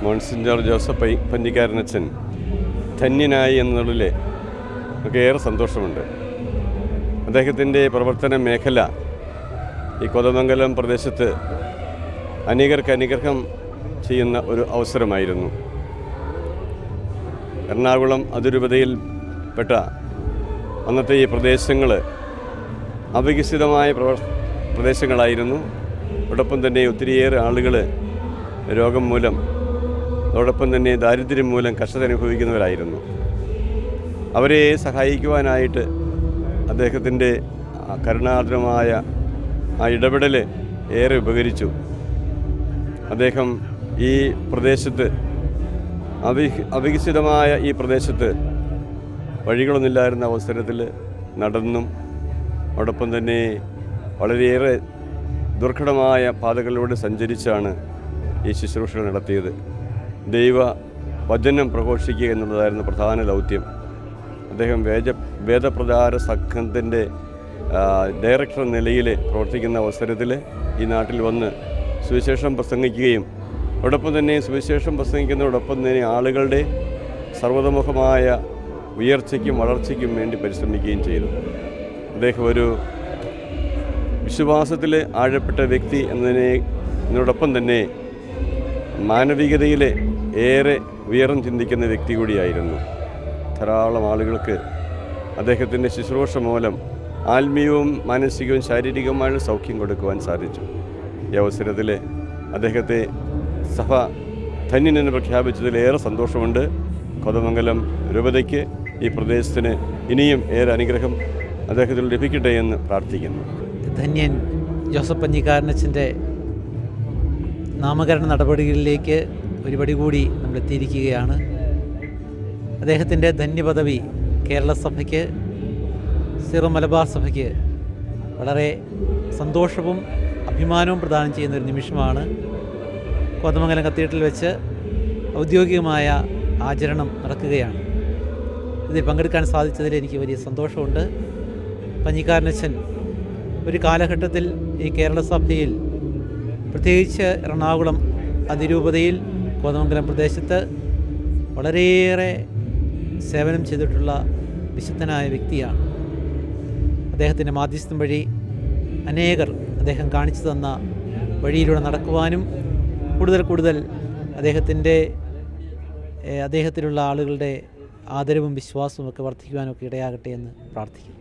Monsignor Joseph പഞ്ഞിക്കാരനച്ഛൻ ധന്യനായി എന്നുള്ളതിൽ നമുക്ക് ഏറെ സന്തോഷമുണ്ട്. അദ്ദേഹത്തിൻ്റെ പ്രവർത്തന മേഖല ഈ കോതമംഗലം പ്രദേശത്ത് അനേകർക്ക് അനുഗ്രഹം ചെയ്യുന്ന ഒരു അവസരമായിരുന്നു. എറണാകുളം അതിരൂപതയിൽപ്പെട്ട അന്നത്തെ ഈ പ്രദേശങ്ങൾ അവികസിതമായ പ്രദേശങ്ങളായിരുന്നു. അതോടൊപ്പം തന്നെ ഒത്തിരിയേറെ ആളുകൾ രോഗം മൂലം അതോടൊപ്പം തന്നെ ദാരിദ്ര്യം മൂലം കഷ്ടത അനുഭവിക്കുന്നവരായിരുന്നു. അവരെ സഹായിക്കുവാനായിട്ട് അദ്ദേഹത്തിൻ്റെ കരുണാർദ്രമായ ആ ഇടപെടൽ ഏറെ ഉപകരിച്ചു. അദ്ദേഹം ഈ പ്രദേശത്ത് അവികസിതമായ ഈ പ്രദേശത്ത് വഴികളൊന്നുമില്ലായിരുന്ന അവസരത്തിൽ നടന്നും അതോടൊപ്പം തന്നെ വളരെയേറെ ദുർഘടമായ പാതകളിലൂടെ സഞ്ചരിച്ചാണ് ഈ ശുശ്രൂഷകൾ നടത്തിയത്. ദൈവ വചനം പ്രഘോഷിക്കുക എന്നുള്ളതായിരുന്നു പ്രധാന ദൗത്യം. അദ്ദേഹം വേദപ്രചാര സംഘത്തിൻ്റെ ഡയറക്ടർ നിലയിൽ പ്രവർത്തിക്കുന്ന അവസരത്തിൽ ഈ നാട്ടിൽ വന്ന് സുവിശേഷം പ്രസംഗിക്കുകയും അതോടൊപ്പം തന്നെ സുവിശേഷം പ്രസംഗിക്കുന്നതോടൊപ്പം തന്നെ ആളുകളുടെ സർവ്വതോമുഖമായ ഉയർച്ചയ്ക്കും വളർച്ചയ്ക്കും വേണ്ടി പരിശ്രമിക്കുകയും ചെയ്തു. അദ്ദേഹം ഒരു വിശ്വാസത്തിൽ ആഴപ്പെട്ട വ്യക്തി എന്നതിനോടൊപ്പം തന്നെ മാനവികതയിൽ ഏറെ ഉയർന്നു ചിന്തിക്കുന്ന വ്യക്തി കൂടിയായിരുന്നു. ധാരാളം ആളുകൾക്ക് അദ്ദേഹത്തിൻ്റെ ശുശ്രൂഷ മൂലം ആത്മീയവും മാനസികവും ശാരീരികവുമായ സൗഖ്യം കൊടുക്കുവാൻ സാധിച്ചു. ഈ അവസരത്തിൽ അദ്ദേഹത്തെ സഭ ധന്യനെന്ന് പ്രഖ്യാപിച്ചതിൽ ഏറെ സന്തോഷമുണ്ട്. കോതമംഗലം രൂപതയ്ക്ക് ഈ പ്രദേശത്തിന് ഇനിയും ഏറെ അനുഗ്രഹം അദ്ദേഹത്തിൽ ലഭിക്കട്ടെ എന്ന് പ്രാർത്ഥിക്കുന്നു. ധന്യൻ ജോസഫ് പഞ്ഞിക്കാരനച്ഛൻ്റെ നാമകരണ നടപടികളിലേക്ക് ഒരുപടി കൂടി നമ്മൾ എത്തിയിരിക്കുകയാണ്. അദ്ദേഹത്തിൻ്റെ ധന്യപദവി കേരള സഭയ്ക്ക്, സിറോ മലബാർ സഭയ്ക്ക് വളരെ സന്തോഷവും അഭിമാനവും പ്രദാനം ചെയ്യുന്ന ഒരു നിമിഷമാണ്. കോതമംഗലം കത്തീഡ്രലിൽ വെച്ച് ഔദ്യോഗികമായ ആചരണം നടക്കുകയാണ്. ഇതിൽ പങ്കെടുക്കാൻ സാധിച്ചതിൽ എനിക്ക് വലിയ സന്തോഷമുണ്ട്. പഞ്ഞിക്കാരനച്ഛൻ ഒരു കാലഘട്ടത്തിൽ ഈ കേരള സഭയിൽ, പ്രത്യേകിച്ച് എറണാകുളം അതിരൂപതയിൽ കോതമംഗലം പ്രദേശത്ത് വളരെയേറെ സേവനം ചെയ്തിട്ടുള്ള വിശുദ്ധനായ വ്യക്തിയാണ്. അദ്ദേഹത്തിൻ്റെ മാധ്യസ്ഥം വഴി അനേകർ അദ്ദേഹം കാണിച്ചു തന്ന വഴിയിലൂടെ നടക്കുവാനും കൂടുതൽ അദ്ദേഹത്തിലുള്ള ആളുകളുടെ ആദരവും വിശ്വാസവും ഒക്കെ വർദ്ധിക്കുവാനൊക്കെ ഇടയാകട്ടെ എന്ന് പ്രാർത്ഥിക്കുന്നു.